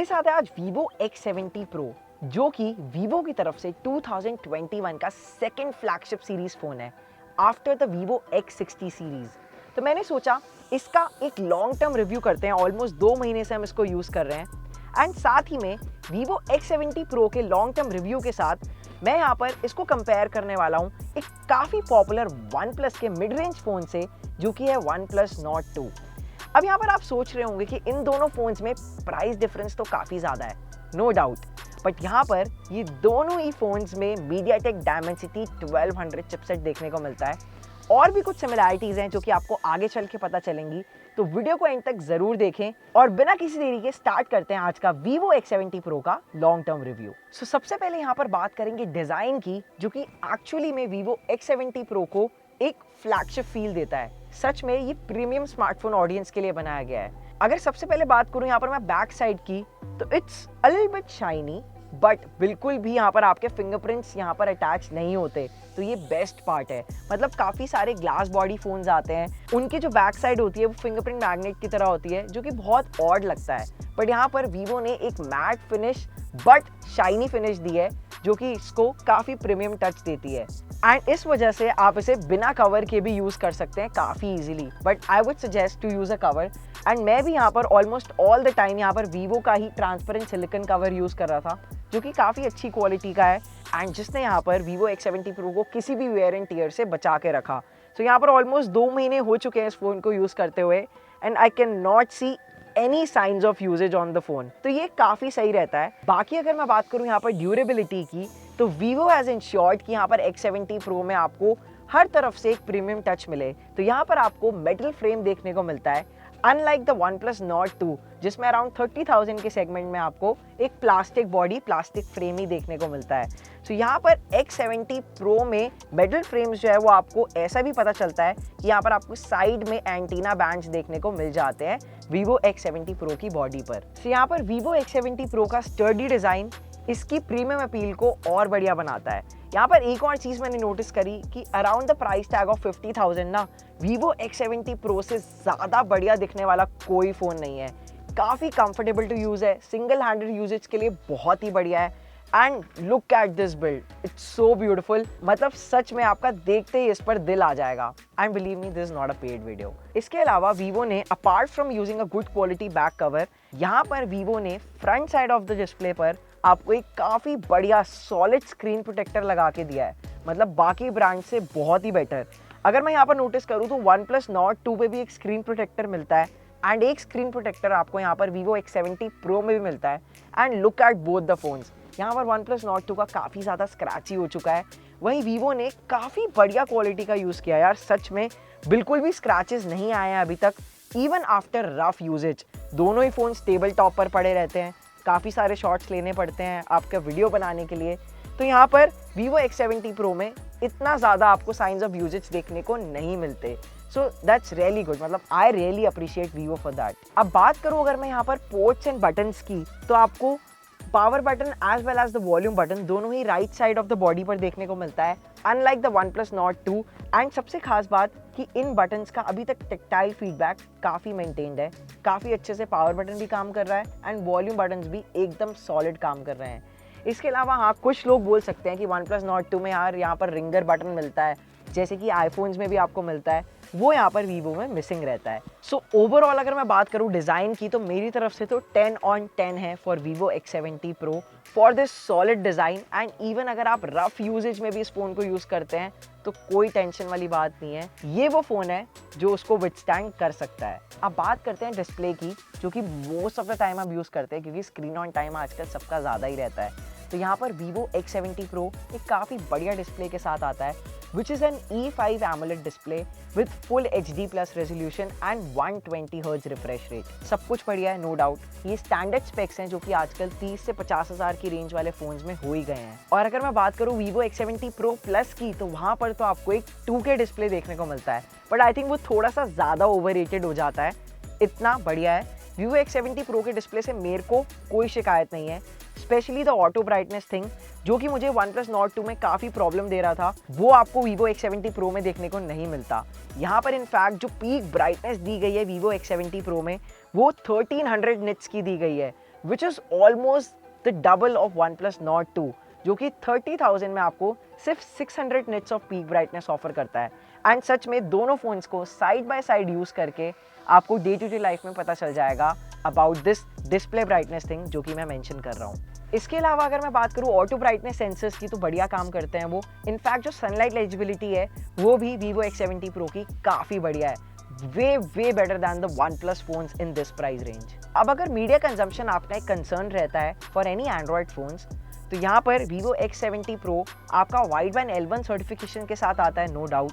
साथ है आज Vivo X70 Pro, जो कि Vivo की तरफ से 2021 का सेकंड फ्लैगशिप सीरीज फोन है after the Vivo X60 series. तो मैंने सोचा इसका एक लॉन्ग टर्म रिव्यू करते हैं। ऑलमोस्ट 2 महीने से हम इसको यूज कर रहे हैं एंड साथ ही में Vivo X70 Pro के लॉन्ग टर्म रिव्यू के साथ मैं यहाँ पर इसको कंपेयर करने वाला हूँ एक काफी पॉपुलर OnePlus के मिड रेंज फोन से, जो कि है OnePlus Nord 2। अब यहाँ पर आप सोच रहे होंगे कि इन दोनों फोन्स में प्राइस डिफरेंस तो काफ़ी ज़्यादा है, नो डाउट, बट यहाँ पर ये दोनों ही फोन्स में MediaTek Dimensity 1200 चिपसेट देखने को मिलता है। और भी कुछ सिमिलैरिटीज़ हैं जो कि आपको आगे चल के पता चलेंगी, तो वीडियो को एंड तक ज़रूर देखें। और बिना किसी देरी के स्टार्ट करते हैं आज का Vivo X70 Pro का लॉन्ग टर्म रिव्यू। सो सबसे पहले यहाँ पर बात करेंगे डिज़ाइन की, जो कि एक्चुअली में Vivo X70 Pro को एक फ्लैगशिप फील देता है। सच में ये प्रीमियम स्मार्टफोन ऑडियंस के लिए बनाया गया है। अगर सबसे पहले बात करूं यहाँ पर मैं बैक साइड की, तो it's a little bit shiny, but बिल्कुल भी यहाँ पर आपके फिंगरप्रिंट्स यहाँ पर अटैच नहीं होते, तो ये बेस्ट पार्ट है। मतलब काफ़ी सारे ग्लास बॉडी फोन्स आते हैं, उनकी जो बैक साइड होती है वो फिंगरप्रिंट मैग्नेट की तरह होती है, जो कि बहुत ऑड लगता है। बट यहाँ पर Vivo ने एक matte finish but shiny finish दी है, जो कि इसको काफ़ी प्रीमियम टच देती है। एंड इस वजह से आप इसे बिना कवर के भी यूज़ कर सकते हैं काफ़ी easily, but I would suggest to use a cover. And मैं भी यहाँ पर ऑलमोस्ट ऑल द टाइम यहाँ पर Vivo का ही ट्रांसपेरेंट सिलिकॉन कवर यूज़ कर रहा था, जो कि काफ़ी अच्छी क्वालिटी का है एंड जिसने यहाँ पर Vivo X70 Pro को किसी भी वेयर एंड टीयर से बचा के रखा। तो यहाँ पर ऑलमोस्ट 2 महीने हो चुके हैं इस फ़ोन को यूज़ करते हुए and I can not see any signs of usages on the phone, तो ये काफ़ी सही रहता है। बाकी अगर मैं बात करूँ यहाँ पर ड्यूरेबिलिटी की, तो Vivo हैज़ इंश्योर्ड कि यहाँ पर X70 Pro में आपको हर तरफ से एक प्रीमियम टच मिले। तो यहाँ पर आपको मेटल फ्रेम देखने को मिलता है, अनलाइक द OnePlus Nord 2, जिसमें अराउंड 30,000 के सेगमेंट में आपको एक प्लास्टिक बॉडी प्लास्टिक फ्रेम ही देखने को मिलता है। तो यहाँ पर X70 Pro में मेटल फ्रेम्स जो है वो आपको ऐसा भी पता चलता है कि यहाँ पर आपको साइड में एंटीना बैंड्स देखने को मिल जाते हैं Vivo X70 Pro की बॉडी पर। तो यहाँ पर Vivo X70 Pro का स्टर्डी डिज़ाइन इसकी प्रीमियम अपील को और बढ़िया बनाता है। यहाँ पर एक और चीज़ मैंने नोटिस करी कि around the price tag of 50,000 ना Vivo X70 Pro से ज़्यादा बढ़िया दिखने वाला कोई फ़ोन नहीं है। काफ़ी कंफर्टेबल टू यूज़ है, सिंगल हैंडेड यूजेज के लिए बहुत ही बढ़िया है। And look at this build, it's so beautiful. मतलब सच में आपका देखते ही इस पर दिल आ जाएगा। And believe me, this is not a paid video. इसके अलावा Vivo ने apart from using a good quality back cover, यहाँ पर Vivo ने front side of the display पर आपको एक काफ़ी बढ़िया सॉलिड स्क्रीन प्रोटेक्टर लगा के दिया है। मतलब बाकी ब्रांड से बहुत ही बेटर। अगर मैं यहाँ पर नोटिस करूँ तो OnePlus Nord 2 पे भी एक स्क्रीन प्रोटेक्टर मिलता है एंड एक स्क्रीन प्रोटेक्टर आपको यहाँ पर Vivo X70 Pro में भी मिलता है। And look at both the phones, यहाँ पर OnePlus Nord 2 का काफ़ी ज़्यादा स्क्रैची हो चुका है, वहीं Vivo ने काफ़ी बढ़िया क्वालिटी का यूज़ किया यार। सच में बिल्कुल भी स्क्रैचेस नहीं आए हैं अभी तक, इवन आफ्टर रफ यूजेज। दोनों ही फ़ोन टेबल टॉप पर पड़े रहते हैं, काफ़ी सारे शॉट्स लेने पड़ते हैं आपका वीडियो बनाने के लिए। तो यहाँ पर Vivo X70 Pro में इतना ज़्यादा आपको साइंस ऑफ यूजेज देखने को नहीं मिलते। सो दैट्स रियली गुड, मतलब I really appreciate Vivo for that. अब बात करूँ अगर मैं यहाँ पर पोर्ट्स एंड बटन्स की, तो आपको power button as well as the volume button दोनों ही right side of the body पर देखने को मिलता है, unlike the OnePlus Nord 2। And सबसे खास बात कि इन बटन्स का अभी तक टेक्टाइल फीडबैक काफ़ी मेंटेन्ड है, काफ़ी अच्छे से पावर बटन भी काम कर रहा है एंड वॉल्यूम बटन्स भी एकदम सॉलिड काम कर रहे हैं। इसके अलावा हाँ, कुछ लोग बोल सकते हैं कि OnePlus Nord 2 में यार यहाँ पर रिंगर बटन मिलता है, जैसे कि आईफोन्स में भी आपको मिलता है, वो यहाँ पर Vivo में मिसिंग रहता है। सो ओवरऑल अगर मैं बात करूँ डिज़ाइन की, तो मेरी तरफ से तो 10 on 10 है for Vivo X70 Pro for this solid design. And even अगर आप रफ यूजेज में भी इस फ़ोन को यूज़ करते हैं तो कोई टेंशन वाली बात नहीं है, ये वो फ़ोन है जो उसको विथस्टैंड कर सकता है। अब बात करते हैं डिस्प्ले की, जो कि मोस्ट ऑफ द टाइम आप यूज़ करते हैं, क्योंकि स्क्रीन ऑन टाइम आजकल सबका ज़्यादा ही रहता है। तो यहाँ पर Vivo X70 Pro एक काफ़ी बढ़िया डिस्प्ले के साथ आता है, which is an E5 AMOLED display with full HD plus resolution and 120 Hz refresh rate। सब कुछ बढ़िया है, नो डाउट। ये स्टैंडर्ड स्पेक्स हैं जो कि आजकल 30 से 50,000 की रेंज वाले फोन्स में हो ही गए हैं। और अगर मैं बात करूँ Vivo X70 Pro Plus की, तो वहाँ पर तो आपको एक 2K डिस्प्ले देखने को मिलता है, बट आई थिंक वो थोड़ा सा ज़्यादा ओवररेटेड हो जाता है। इतना बढ़िया है Vivo X70 Pro के डिस्प्ले से मेरे को कोई शिकायत नहीं है, specially the auto brightness thing, जो कि मुझे OnePlus Nord 2 में काफ़ी प्रॉब्लम दे रहा था, वो आपको Vivo X70 Pro में देखने को नहीं मिलता। यहाँ पर इनफैक्ट जो पीक ब्राइटनेस दी गई है Vivo X70 Pro में, वो 1300 निट्स की दी गई है, which is almost the double of OnePlus Nord 2, जो कि 30,000 में आपको सिर्फ 600 nits off peak brightness offer करता है। एंड सच में दोनों फ़ोन्स को साइड बाय साइड यूज़ करके आपको डे टू डे लाइफ में पता चल जाएगा about this display brightness thing जो कि मैं मेंशन कर रहा हूँ। इसके अलावा अगर मैं बात करूँ ऑटो ब्राइटनेस सेंसर्स की, तो बढ़िया काम करते हैं वो। इनफैक्ट जो सनलाइट एलिजिबिलिटी है वो भी Vivo X70 Pro की काफ़ी बढ़िया है, way better than the OnePlus phones in this price range. अब अगर मीडिया कंजम्पशन आपका एक कंसर्न रहता है फॉर एनी एंड्रॉयड फोन्स, तो यहाँ पर Vivo X70 Pro आपका वाइड बैंड L1 सर्टिफिकेशन के साथ आता है, नो डाउट।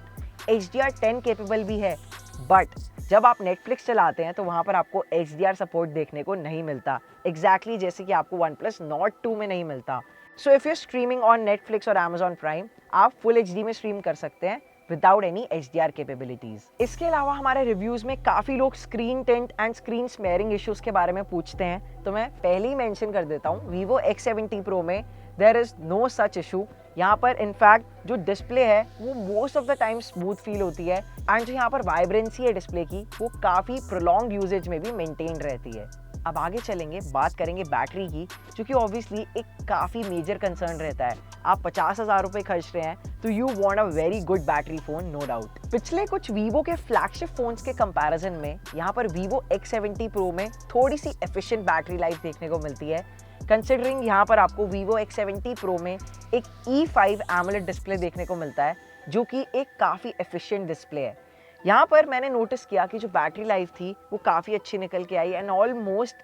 HDR10 केपेबल भी है, बट जब आप नेटफ्लिक्स चलाते हैं तो वहाँ पर आपको HDR सपोर्ट देखने को नहीं मिलता, एग्जैक्टली जैसे कि आपको OnePlus Nord 2 में नहीं मिलता। So if you streaming on Netflix और Amazon प्राइम, आप फुल HD में स्ट्रीम कर सकते हैं विदाउट एनी HDR कैपेबिलिटीज। इसके अलावा हमारे रिव्यूज में काफी लोग screen tint and screen smearing issues के बारे में पूछते हैं, तो मैं पहले ही मेंशन कर देता हूँ, Vivo X70 Pro में there is no such issue. यहाँ पर इनफैक्ट जो डिस्प्ले है वो most of the time smooth feel होती है, एंड जो यहाँ पर वाइब्रेंसी है डिस्प्ले की वो काफ़ी प्रोलॉन्ग यूजेज में भी मेंटेन रहती है। अब आगे चलेंगे, बात करेंगे बैटरी की, जो कि ऑब्वियसली एक काफ़ी मेजर कंसर्न रहता है। आप 50,000 रुपये खर्च रहे हैं तो you want a very good battery phone, no doubt. पिछले कुछ Vivo के फ्लैगशिप फोन्स के कंपैरिजन में यहाँ पर Vivo X70 Pro में थोड़ी सी एफिशिएंट बैटरी लाइफ देखने को मिलती है, कंसिडरिंग यहाँ पर आपको Vivo X70 Pro में एक E5 AMOLED डिस्प्ले देखने को मिलता है, जो कि एक काफ़ी एफिशिएंट डिस्प्ले है। यहाँ पर मैंने नोटिस किया कि जो बैटरी लाइफ थी वो काफ़ी अच्छी निकल के आई, एंड ऑलमोस्ट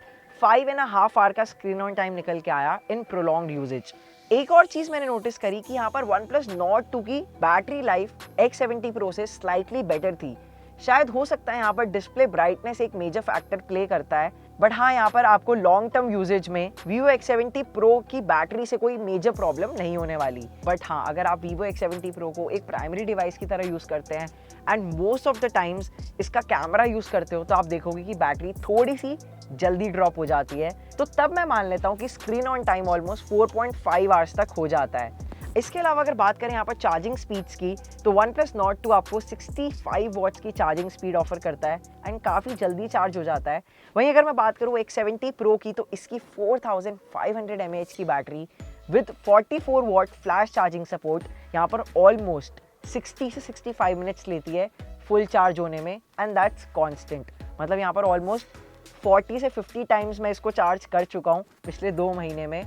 5.5 आवर का स्क्रीन ऑन टाइम निकल के आया इन प्रोलॉन्ग्ड यूजेज। एक और चीज़ मैंने नोटिस करी कि यहाँ पर OnePlus Nord 2 की बैटरी लाइफ X70 Pro से स्लाइटली बेटर थी। शायद हो सकता है यहाँ पर डिस्प्ले ब्राइटनेस एक मेजर फैक्टर प्ले करता है, बट हाँ यहाँ पर आपको लॉन्ग टर्म यूजेज में Vivo X70 Pro की बैटरी से कोई मेजर प्रॉब्लम नहीं होने वाली। बट हाँ, अगर आप Vivo X70 Pro को एक प्राइमरी डिवाइस की तरह यूज़ करते हैं and most of the times इसका कैमरा यूज़ करते हो, तो आप देखोगे कि बैटरी थोड़ी सी जल्दी ड्रॉप हो जाती है, तो तब मैं मान लेता हूँ कि screen on time almost 4.5 hours तक हो जाता है। इसके अलावा अगर बात करें यहाँ पर चार्जिंग स्पीड्स की, तो OnePlus Nord 2 आपको 65 वॉट्स की चार्जिंग स्पीड ऑफर करता है एंड काफ़ी जल्दी चार्ज हो जाता है। वहीं अगर मैं बात करूँ X70 Pro की, तो इसकी 4500 mAh की battery with 44 what flash charging support यहाँ पर ऑलमोस्ट 60 से 65 मिनट्स लेती है फुल चार्ज होने में, एंड दैट्स कॉन्स्टेंट। मतलब यहाँ पर ऑलमोस्ट 40 से 50 टाइम्स मैं इसको चार्ज कर चुका हूँ पिछले 2 महीने में,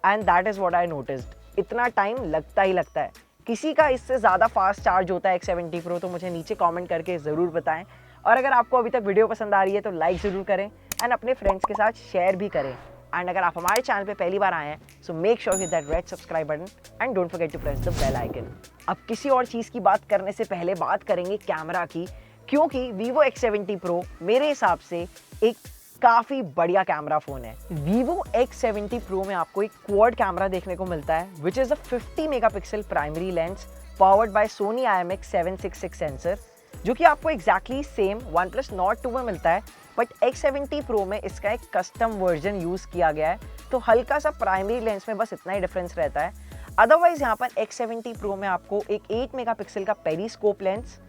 and that is what I noticed. इतना टाइम लगता ही लगता है। किसी का इससे ज़्यादा फास्ट चार्ज होता है X70 Pro, तो मुझे नीचे कमेंट करके ज़रूर बताएं। और अगर आपको अभी तक वीडियो पसंद आ रही है तो लाइक ज़रूर करें एंड अपने फ्रेंड्स के साथ शेयर भी करें। एंड अगर आप हमारे चैनल पे पहली बार आए हैं, so make sure hit that red subscribe button and don't forget to press the bell icon. अब किसी और चीज़ की बात करने से पहले बात करेंगे कैमरा की, क्योंकि Vivo X70 Pro मेरे हिसाब से एक काफ़ी बढ़िया कैमरा फ़ोन है। Vivo X70 Pro में आपको एक क्वाड कैमरा देखने को मिलता है, which is a 50 megapixel primary lens powered by Sony IMX766 sensor, जो कि आपको एग्जैक्टली सेम OnePlus Nord 2 में मिलता है, बट X70 Pro में इसका एक कस्टम वर्जन यूज़ किया गया है, तो हल्का सा प्राइमरी लेंस में बस इतना ही डिफरेंस रहता है। अदरवाइज यहाँ पर X70 Pro में आपको एक 8 मेगापिक्सल का पेरिस्कोप लेंस,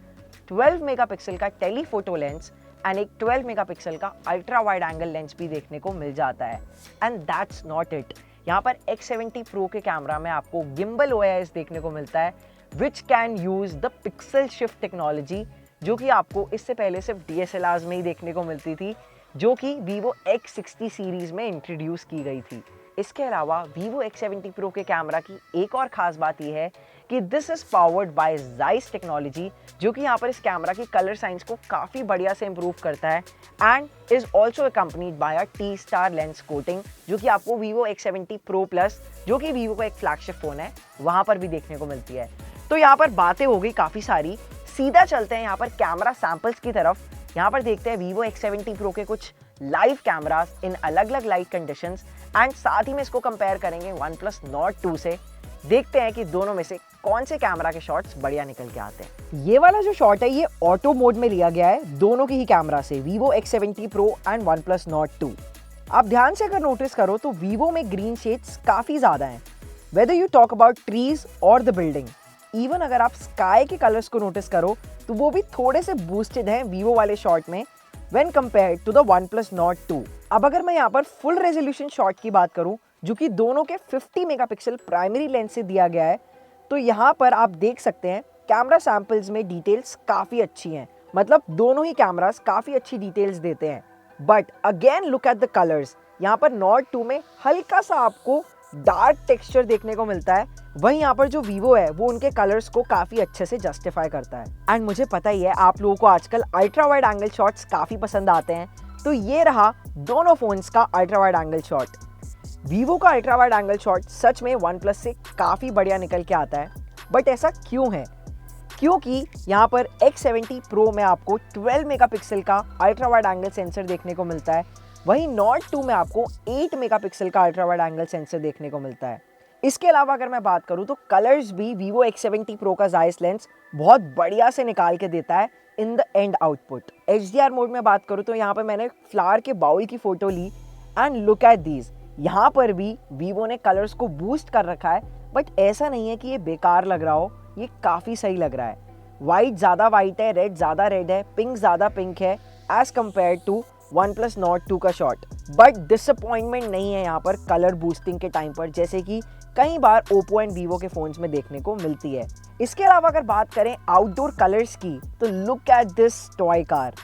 12 मेगापिक्सल का टेलीफोटो लेंस एंड एक 12 मेगापिक्सल का अल्ट्रा वाइड एंगल लेंस भी देखने को मिल जाता है। एंड दैट्स नॉट इट, यहाँ पर X70 Pro के कैमरा में आपको गिम्बल OIS देखने को मिलता है, which can use the pixel shift technology, जो कि आपको इससे पहले सिर्फ DSLRs में ही देखने को मिलती थी, जो कि Vivo X60 सीरीज़ में इंट्रोड्यूस की गई थी। इसके अलावा Vivo X70 Pro के कैमरा की एक और ख़ास बात यह है कि this is powered by Zeiss technology, जो कि यहाँ पर इस कैमरा की कलर साइंस को काफ़ी बढ़िया से इम्प्रूव करता है, and is also accompanied by a T-Star lens coating, जो कि आपको Vivo X70 Pro Plus, जो कि Vivo का एक फ्लैगशिप फ़ोन है, वहाँ पर भी देखने को मिलती है। तो यहाँ पर बातें हो गई काफ़ी सारी, सीधा चलते हैं यहाँ पर कैमरा सैम्पल्स की तरफ। यहाँ पर देखते हैं Vivo X70 Pro के कुछ लाइव कैमरास इन अलग अलग लाइट कंडीशंस, एंड साथ ही में इसको कंपेयर करेंगे OnePlus Nord 2 से। देखते हैं कि दोनों में से कौन से कैमरा के शॉट्स बढ़िया निकल के आते हैं। ये वाला जो शॉट है ये ऑटो मोड में लिया गया है दोनों के ही कैमरा से, Vivo X70 Pro and OnePlus Nord 2। आप ध्यान से अगर नोटिस करो तो Vivo में ग्रीन शेड्स काफ़ी ज़्यादा हैं, whether you talk about trees और द बिल्डिंग। इवन अगर आप स्काई के कलर्स को नोटिस करो तो वो भी थोड़े से बूस्टेड हैं Vivo वाले शॉट में, when compared to the OnePlus Nord 2। अब अगर मैं यहाँ पर फुल रेजोल्यूशन शॉट की बात करूँ, जो कि दोनों के 50 मेगापिक्सल प्राइमरी लेंस से दिया गया है, तो यहाँ पर आप देख सकते हैं कैमरा सैंपल्स में डिटेल्स काफ़ी अच्छी हैं। मतलब दोनों ही कैमरास काफ़ी अच्छी डिटेल्स देते हैं। But again look at the colours. यहाँ पर Nord 2 में हल्का सा आपको डार्क टेक्सचर देखने को मिलता है, वहीं यहाँ पर जो Vivo है वो उनके कलर्स को काफ़ी अच्छे से जस्टिफाई करता है। एंड मुझे पता ही है आप लोगों को आजकल अल्ट्रा वाइड एंगल शॉट्स काफ़ी पसंद आते हैं, तो ये रहा दोनों फोन्स का ultra wide angle shot. Vivo का अल्ट्रा वाइड एंगल शॉट सच में OnePlus से काफ़ी बढ़िया निकल के आता है। बट ऐसा क्यों है? क्योंकि यहाँ पर X70 Pro में आपको 12 मेगापिक्सल का अल्ट्रा वाइड एंगल सेंसर देखने को मिलता है, वहीं Nord 2 में आपको 8 मेगापिक्सल का अल्ट्रा वाइड एंगल सेंसर देखने को मिलता है। इसके अलावा अगर मैं बात करूँ तो कलर्स भी Vivo X70 Pro का जायस लेंस बहुत बढ़िया से निकाल के देता है in the end output. HDR mode में बात करूँ तो यहाँ पर मैंने फ्लावर के बाउल की फोटो ली एंड लुक एट दीज। यहाँ पर भी Vivo ने कलर्स को बूस्ट कर रखा है, बट ऐसा नहीं है कि ये बेकार लग रहा हो, ये काफ़ी सही लग रहा है। वाइट ज़्यादा वाइट है, रेड ज़्यादा रेड है, पिंक ज़्यादा पिंक है as compare to OnePlus Nord 2 का शॉट। बट डिसअपॉइंटमेंट नहीं है यहाँ पर कलर बूस्टिंग के टाइम पर, जैसे कि कई बार Oppo एंड Vivo के फ़ोन्स में देखने को मिलती है। इसके अलावा अगर बात करें आउटडोर कलर्स की, तो look at this toy car.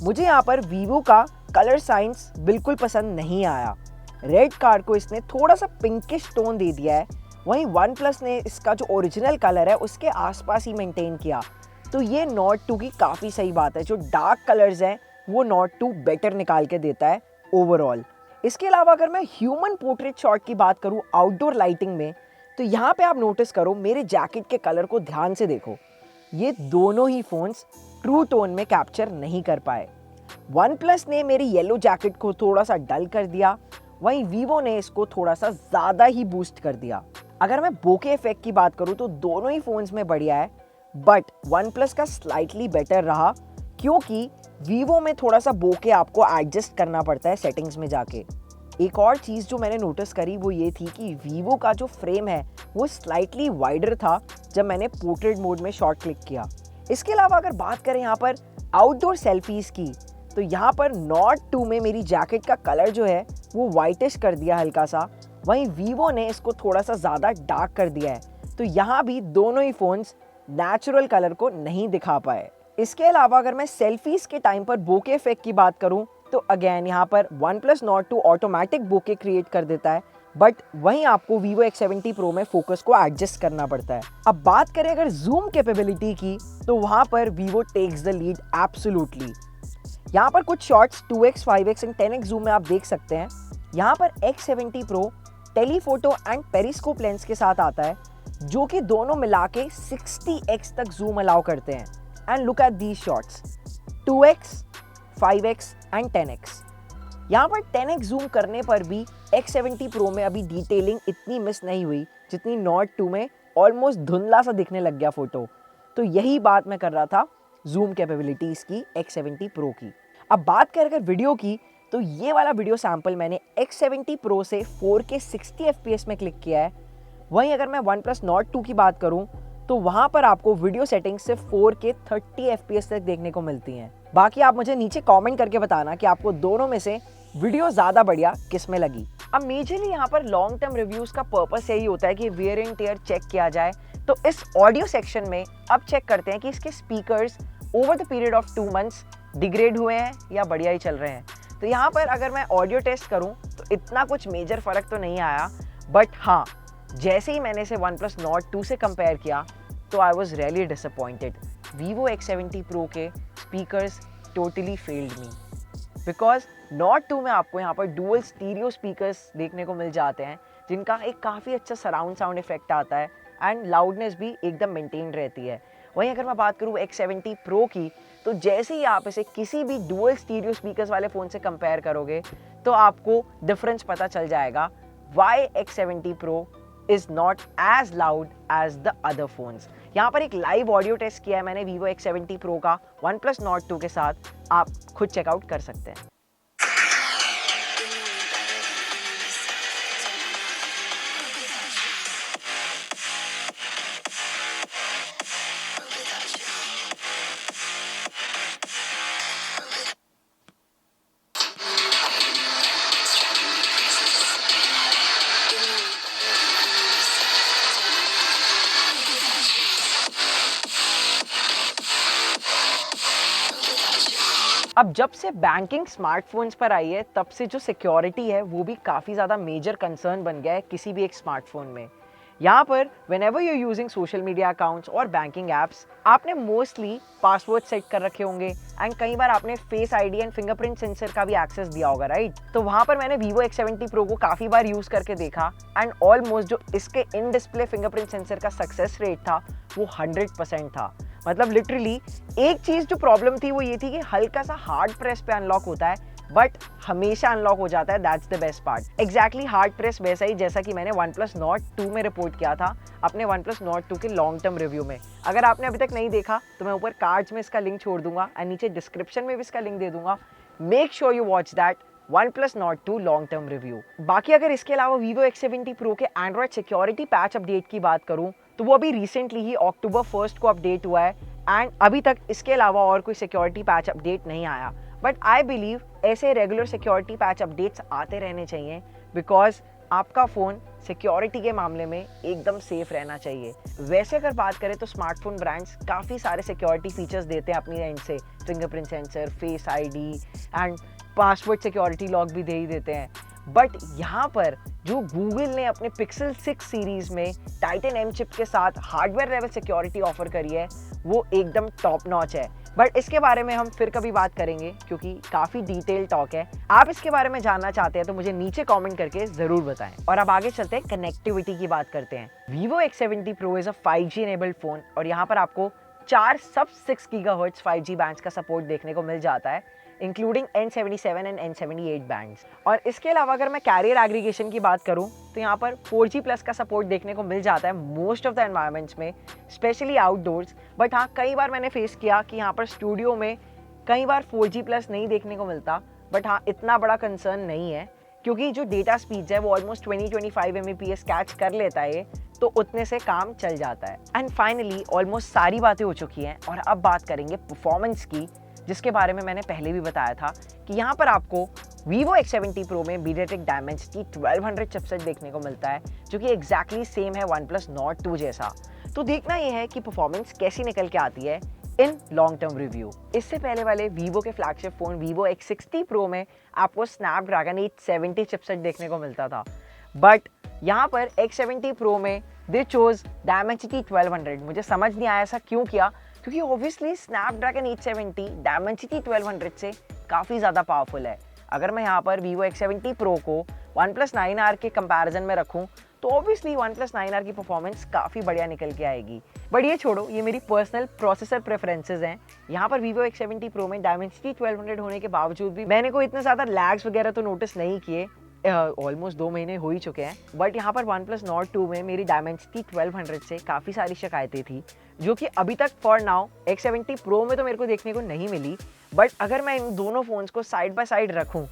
मुझे यहाँ पर Vivo का कलर साइंस बिल्कुल पसंद नहीं आया। रेड कार को इसने थोड़ा सा पिंकिश टोन दे दिया है, वहीं OnePlus ने इसका जो ओरिजिनल कलर है उसके आसपास ही मेंटेन किया। तो ये Nord 2 की काफ़ी सही बात है। जो डार्क कलर्स हैं वो Nord 2 बेटर निकाल के देता है ओवरऑल। इसके अलावा अगर मैं ह्यूमन पोर्ट्रेट शॉट की बात करूँ आउटडोर लाइटिंग में, तो यहाँ पे आप नोटिस करो, मेरे जैकेट के कलर को ध्यान से देखो। ये दोनों ही फ़ोन्स ट्रू टोन में कैप्चर नहीं कर पाए। OnePlus ने मेरी येलो जैकेट को थोड़ा सा डल कर दिया, वहीं Vivo ने इसको थोड़ा सा ज़्यादा ही बूस्ट कर दिया। अगर मैं बोके इफेक्ट की बात करूँ तो दोनों ही फ़ोन्स में बढ़िया है, बट OnePlus का स्लाइटली बेटर रहा, क्योंकि Vivo में थोड़ा सा बोके आपको एडजस्ट करना पड़ता है सेटिंग्स में जाके। एक और चीज़ जो मैंने नोटिस करी वो ये थी कि Vivo का जो फ्रेम है वो स्लाइटली वाइडर था जब मैंने पोर्ट्रेट मोड में शॉट क्लिक किया। इसके अलावा अगर बात करें यहाँ पर आउटडोर सेल्फीज़ की, तो यहाँ पर Nord 2 में मेरी जैकेट का कलर जो है वो वाइटिश कर दिया हल्का सा, वहीं Vivo ने इसको थोड़ा सा ज़्यादा डार्क कर दिया है। तो यहाँ भी दोनों ही फ़ोन्स नेचुरल कलर को नहीं दिखा पाए। इसके अलावा अगर मैं सेल्फीज़ के टाइम पर बोके इफेक्ट की बात करूँ तो अगेन यहाँ पर OnePlus Nord 2 ऑटोमेटिक बोके क्रिएट कर देता है, बट वहीं आपको Vivo X70 Pro में फोकस को एडजस्ट करना पड़ता है। अब बात करें अगर जूम कैपेबिलिटी की, तो वहाँ पर Vivo takes the lead absolutely. यहाँ पर कुछ shots 2x, 5x and 10x zoom में आप देख सकते हैं। यहाँ पर X70 Pro telephoto and periscope lens के साथ आता है, जो कि दोनों मिला के 60x तक जूम अलाउ करते हैं। And look at these shots, 2x, 5x and 10x। यहाँ पर 10x जूम करने पर भी X70 Pro में अभी डिटेलिंग इतनी मिस नहीं हुई जितनी Nord 2 में ऑलमोस्ट धुंधला सा दिखने लग गया फोटो। तो यही बात मैं कर रहा था जूम कैपेबिलिटीज़ की X70 Pro की। अब बात करें अगर वीडियो की, तो ये वाला वीडियो सैंपल मैंने X70 Pro से 4K 60 FPS में क्लिक किया है। वहीं अगर मैं OnePlus Nord 2 की बात करूं तो वहां पर आपको वीडियो सेटिंग्स सिर्फ 4K 30 FPS तक देखने को मिलती हैं। बाकी आप मुझे नीचे कमेंट करके बताना कि आपको दोनों में से वीडियो ज़्यादा बढ़िया किस में लगी। अब मेजरली यहाँ पर लॉन्ग टर्म रिव्यूज़ का पर्पस यही होता है कि वेयर एंड टेयर चेक किया जाए। तो इस ऑडियो सेक्शन में अब चेक करते हैं कि इसके speakers over the period of 2 months degrade हुए हैं या बढ़िया ही चल रहे हैं। तो यहाँ पर अगर मैं ऑडियो टेस्ट करूँ तो इतना कुछ मेजर फ़र्क तो नहीं आया, बट हाँ, जैसे ही मैंने इसे OnePlus Nord 2 से कंपेयर किया तो I was really disappointed. Vivo X70 Pro के speakers totally failed me, because Nord 2 में आपको यहाँ पर डुअल स्टीरियो स्पीकर्स देखने को मिल जाते हैं, जिनका एक काफ़ी अच्छा सराउंड साउंड इफेक्ट आता है एंड लाउडनेस भी एकदम मेंटेन रहती है। वहीं अगर मैं बात करूँ X70 Pro की, तो जैसे ही आप इसे किसी भी डुअल स्टीरियो स्पीकर्स वाले फ़ोन से कंपेयर करोगे तो आपको डिफरेंस पता चल जाएगा Y X70 Pro is not as loud as the other phones। यहाँ पर एक लाइव ऑडियो टेस्ट किया है मैंने Vivo X70 Pro का OnePlus Nord 2 के साथ, आप खुद चेकआउट कर सकते हैं। अब जब से बैंकिंग स्मार्टफोन्स पर आई है तब से जो सिक्योरिटी है वो भी काफ़ी ज़्यादा मेजर कंसर्न बन गया है किसी भी एक स्मार्टफोन में। यहाँ पर whenever you're using social media accounts और बैंकिंग ऐप्स, आपने मोस्टली पासवर्ड सेट कर रखे होंगे एंड कई बार आपने face ID and fingerprint sensor का भी एक्सेस दिया होगा, राइट? तो वहाँ पर मैंने Vivo X70 Pro को काफ़ी बार यूज़ करके देखा एंड ऑलमोस्ट जो इसके इन डिस्प्ले फिंगरप्रिंट सेंसर का सक्सेस रेट था वो 100% था। मतलब लिटरली एक चीज़ जो प्रॉब्लम थी वो ये थी कि हल्का सा हार्ड प्रेस पे अनलॉक होता है बट हमेशा अनलॉक हो जाता है। That's the best part. Exactly hard press वैसा ही जैसा कि मैंने OnePlus Nord 2 में रिपोर्ट किया था अपने OnePlus Nord 2 के लॉन्ग टर्म रिव्यू में। अगर आपने अभी तक नहीं देखा तो मैं ऊपर कार्ड्स में इसका लिंक छोड़ दूंगा एंड नीचे डिस्क्रिप्शन में भी इसका लिंक दे दूंगा। Make sure you watch that OnePlus Nord 2 long term review. बाकी अगर इसके अलावा Vivo X70 Pro के एंड्रॉइड सिक्योरिटी पैच अपडेट की बात करूं तो वो अभी रिसेंटली ही अक्टूबर 1 को अपडेट हुआ है एंड अभी तक इसके अलावा और कोई सिक्योरिटी पैच अपडेट नहीं आया। बट आई बिलीव ऐसे रेगुलर सिक्योरिटी पैच अपडेट्स आते रहने चाहिए बिकॉज आपका फ़ोन सिक्योरिटी के मामले में एकदम सेफ रहना चाहिए। वैसे अगर बात करें तो स्मार्टफोन ब्रांड्स काफ़ी सारे सिक्योरिटी फीचर्स देते हैं अपनी एंड से, fingerprint sensor, face ID and password security lock भी दे ही देते हैं। बट यहाँ पर जो गूगल ने अपने Pixel 6 सीरीज़ में टाइटन M चिप के साथ हार्डवेयर लेवल सिक्योरिटी ऑफर करी है वो एकदम टॉप नॉच है। बट इसके बारे में हम फिर कभी बात करेंगे क्योंकि काफ़ी डिटेल टॉक है। आप इसके बारे में जानना चाहते हैं तो मुझे नीचे कमेंट करके ज़रूर बताएं। और अब आगे चलते हैं, कनेक्टिविटी की बात करते हैं। Vivo X70 Pro is a 5G enabled phone और यहाँ पर आपको 4 सब-6 गीगाहर्ट्ज़ 5G बैंड्स का सपोर्ट देखने को मिल जाता है, including N77 and N78 bands. और इसके अलावा अगर मैं कैरियर एग्रीगेशन की बात करूं तो यहाँ पर 4G प्लस का सपोर्ट देखने को मिल जाता है मोस्ट ऑफ द एनवायरनमेंट्स में, स्पेशली आउटडोर्स। बट हाँ, कई बार मैंने फेस किया कि यहाँ पर स्टूडियो में कई बार 4G प्लस नहीं देखने को मिलता। बट हाँ, इतना बड़ा कंसर्न नहीं है क्योंकि जो डेटा स्पीड है वो ऑलमोस्ट 20-25 Mbps कैच कर लेता है, तो उतने से काम चल जाता है। एंड फाइनली ऑलमोस्ट सारी बातें हो चुकी हैं और अब बात करेंगे परफॉर्मेंस की, जिसके बारे में मैंने पहले भी बताया था कि यहाँ पर आपको Vivo X70 Pro में MediaTek Dimensity 1200 चिपसेट देखने को मिलता है जो कि एग्जैक्टली सेम है OnePlus Nord 2 जैसा। तो देखना यह है कि परफॉर्मेंस कैसी निकल के आती है इन लॉन्ग टर्म रिव्यू। इससे पहले वाले Vivo के flagship phone Vivo X60 Pro में आपको Snapdragon 870 चिपसेट देखने को मिलता था, बट यहाँ पर X70 Pro में दे चोज Dimensity 1200। मुझे समझ नहीं आया ऐसा क्यों किया, क्योंकि ऑब्वियसली Snapdragon 870 Dimensity 1200 से काफ़ी ज़्यादा पावरफुल है। अगर मैं यहाँ पर Vivo X70 Pro को OnePlus 9R के कंपैरिजन में रखूँ तो ऑब्वियसली OnePlus 9R की परफॉर्मेंस काफ़ी बढ़िया निकल के आएगी। बट ये छोड़ो, ये मेरी पर्सनल प्रोसेसर प्रेफरेंसेस हैं। यहाँ पर Vivo X70 Pro में Dimensity 1200 होने के बावजूद भी मैंने कोई इतने ज़्यादा लैग्स वगैरह तो नोटिस नहीं किए। ऑलमोस्ट 2 महीने हो ही चुके हैं। बट यहाँ पर OnePlus Nord 2 में मेरी Dimensity 1200 से काफ़ी सारी शिकायतें थी जो कि अभी तक फॉर नाउ X70 Pro में तो मेरे को देखने को नहीं मिली। बट अगर मैं इन दोनों फ़ोन्स को साइड बाय साइड रखूँ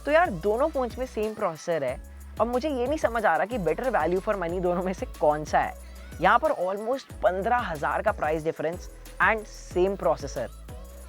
तो यार दोनों फ़ोन्स में सेम प्रोसेसर है। अब मुझे ये नहीं समझ आ रहा कि बेटर वैल्यू फॉर मनी दोनों में से कौन सा है। यहाँ पर ऑलमोस्ट 15,000 का price difference and same processor.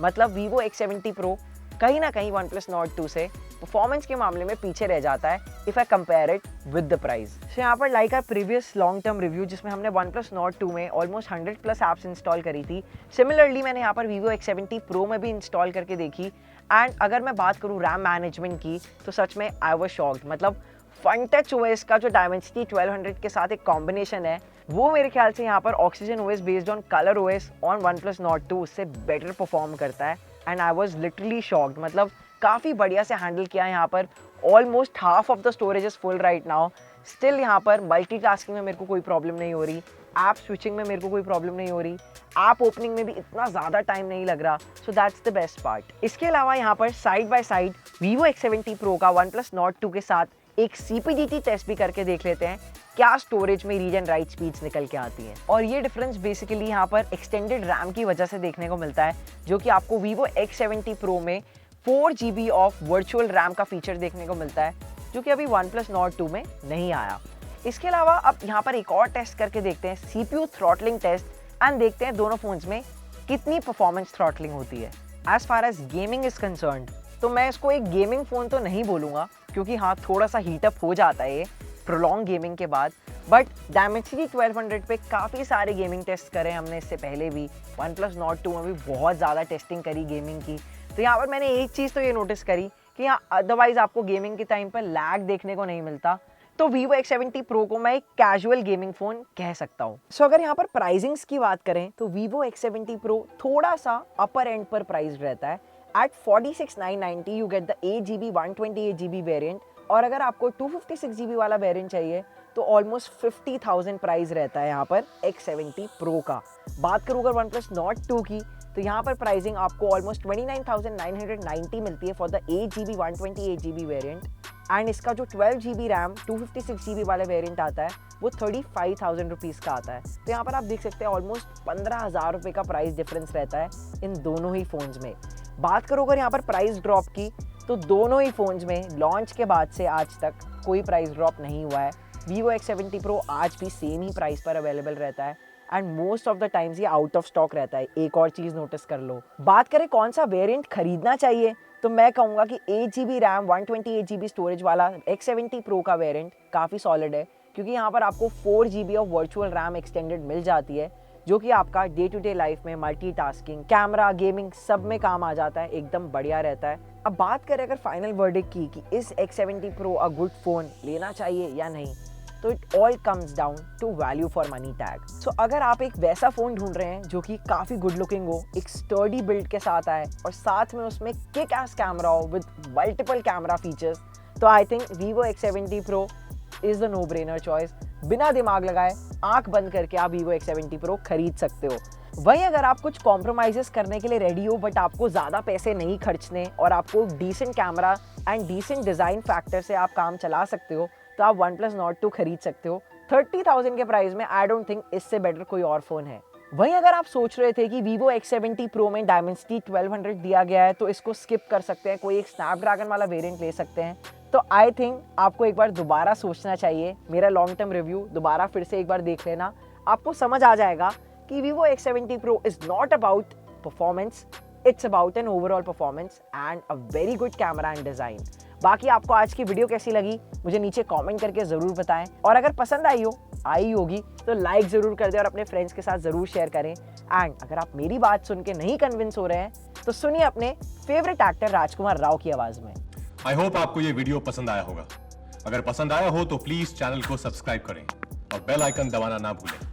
मतलब Vivo X70 Pro कहीं ना कहीं OnePlus Nord 2 से परफॉर्मेंस के मामले में पीछे रह जाता है if I compare it with the price. So यहाँ पर like our previous long term review जिसमें हमने OnePlus Nord 2 में ऑलमोस्ट 100+ ऐप्स इंस्टॉल करी थी, सिमिलरली मैंने यहाँ पर Vivo X70 Pro में भी इंस्टॉल करके देखी। एंड अगर मैं बात करूँ रैम मैनेजमेंट की तो सच में आई वाज शॉक्ड। मतलब FunTouch OS का जो Dimensity 1200 के साथ एक कॉम्बिनेशन है वो मेरे ख्याल से यहाँ पर Oxygen OS based on Color OS on OnePlus Nord 2 उससे बेटर परफॉर्म करता है। And I was literally shocked. मतलब काफ़ी बढ़िया से हैंडल किया है यहाँ पर। Almost half of the storage is full right now. Still यहाँ पर मल्टीटास्किंग में मेरे को कोई प्रॉब्लम नहीं हो रही, ऐप स्विचिंग में मेरे को कोई प्रॉब्लम नहीं हो रही, ऐप ओपनिंग में भी इतना ज़्यादा टाइम नहीं लग रहा। So that's the best part. इसके अलावा यहाँ पर side by side Vivo X70 Pro का OnePlus Nord 2 के साथ एक CPGT टेस्ट भी करके देख लेते हैं क्या स्टोरेज में रीड एंड राइट स्पीड्स निकल के आती हैं। और ये डिफरेंस बेसिकली यहाँ पर एक्सटेंडेड रैम की वजह से देखने को मिलता है जो कि आपको Vivo X70 Pro में 4GB ऑफ वर्चुअल रैम का फीचर देखने को मिलता है जो कि अभी OnePlus Nord 2 में नहीं आया। इसके अलावा अब यहाँ पर एक और टेस्ट करके देखते हैं CPU थ्रॉटलिंग टेस्ट एंड देखते हैं दोनों फोन्स में कितनी परफॉर्मेंस थ्रॉटलिंग होती है। As far as gaming is concerned तो मैं इसको एक गेमिंग फ़ोन तो नहीं बोलूँगा क्योंकि हाँ थोड़ा सा हीटअप हो जाता है ये प्रोलॉन्ग गेमिंग के बाद। बट Dimensity 1200 पे काफ़ी सारे गेमिंग टेस्ट करे हमने इससे पहले भी। OnePlus Nord 2 में भी बहुत ज़्यादा टेस्टिंग करी गेमिंग की, तो यहाँ पर मैंने एक चीज़ तो ये नोटिस करी कि यहाँ अदरवाइज आपको गेमिंग के टाइम पर लैग देखने को नहीं मिलता। तो Vivo X70 Pro को मैं एक कैजुअल गेमिंग फ़ोन कह सकता हूँ। सो अगर यहाँ पर प्राइसिंग्स की बात करें तो Vivo X70 Pro थोड़ा सा अपर एंड पर प्राइस रहता है। At 46,990 you get the 8GB 128GB variant, और अगर आपको 256GB वाला वेरिएंट चाहिए तो ऑलमोस्ट 50,000 प्राइस रहता है यहाँ पर X70 Pro का। बात करूँ अगर OnePlus Nord 2 की, तो यहाँ पर प्राइसिंग आपको ऑलमोस्ट 29,990 मिलती है for the 8GB 128GB variant, and इसका जो 12GB रैम 256GB वाला वेरिएंट आता है वो 35,000 रुपीज़ का आता है। तो यहाँ पर आप देख सकते हैं ऑलमोस्ट 15,000 रुपये का प्राइस डिफरेंस रहता है इन दोनों ही फ़ोन्स में। बात करो अगर यहाँ पर प्राइस ड्रॉप की, तो दोनों ही फ़ोन्स में लॉन्च के बाद से आज तक कोई प्राइस ड्रॉप नहीं हुआ है। Vivo X70 Pro आज भी सेम ही प्राइस पर अवेलेबल रहता है and most of the times ये आउट ऑफ स्टॉक रहता है। एक और चीज़ नोटिस कर लो। बात करें कौन सा वेरिएंट खरीदना चाहिए, तो मैं कहूँगा कि 8GB रैम 128GB स्टोरेज वाला X70 Pro का वेरिएंट काफ़ी सॉलिड है, क्योंकि यहाँ पर आपको 4GB of virtual RAM extended मिल जाती है, जो कि आपका डे टू डे लाइफ में मल्टीटास्किंग, कैमरा, गेमिंग सब में काम आ जाता है, एकदम बढ़िया रहता है। अब बात करें अगर फाइनल वर्डिक्ट की कि इस X70 Pro a good phone लेना चाहिए या नहीं, तो it all comes down to value for money tag. So अगर आप एक वैसा फ़ोन ढूंढ रहे हैं जो कि काफ़ी गुड लुकिंग हो, एक स्टर्डी बिल्ड के साथ आए और साथ में उसमें किक एस कैमरा हो विद मल्टीपल कैमरा फीचर्स, तो I think Vivo X70 Pro is the no brainer choice. बिना दिमाग लगाए आंख बंद करके आप Vivo X70 Pro खरीद सकते हो। वहीं अगर आप कुछ कॉम्प्रोमाइज़ेस करने के लिए रेडी हो बट आपको ज़्यादा पैसे नहीं खर्चने और आपको decent camera and decent design factor से आप काम चला सकते हो, तो आप OnePlus Nord 2 खरीद सकते हो। 30,000 के प्राइस में आई डोंट थिंक इससे बेटर कोई और फ़ोन है। वहीं अगर आप सोच रहे थे कि Vivo X70 Pro में Dimensity 1200 दिया गया है तो इसको स्किप कर सकते हैं, कोई एक स्नैपड्रैगन वाला वेरिएंट ले सकते हैं, तो आई थिंक आपको एक बार दोबारा सोचना चाहिए। मेरा लॉन्ग टर्म रिव्यू दोबारा फिर से एक बार देख लेना, आपको समझ आ जाएगा कि Vivo X70 Pro is not about performance, it's about an overall performance and a very good camera and design. बाकी आपको आज की वीडियो कैसी लगी मुझे नीचे कमेंट करके ज़रूर बताएं, और अगर पसंद आई होगी तो लाइक ज़रूर कर दें और अपने फ्रेंड्स के साथ ज़रूर शेयर करें। एंड अगर आप मेरी बात सुन के नहीं कन्विंस हो रहे हैं तो सुनिए अपने फेवरेट एक्टर राजकुमार राव की आवाज़ में। आई होप आपको ये वीडियो पसंद आया होगा। अगर पसंद आया हो तो प्लीज़ चैनल को सब्सक्राइब करें और बेल आइकन दबाना ना भूलें।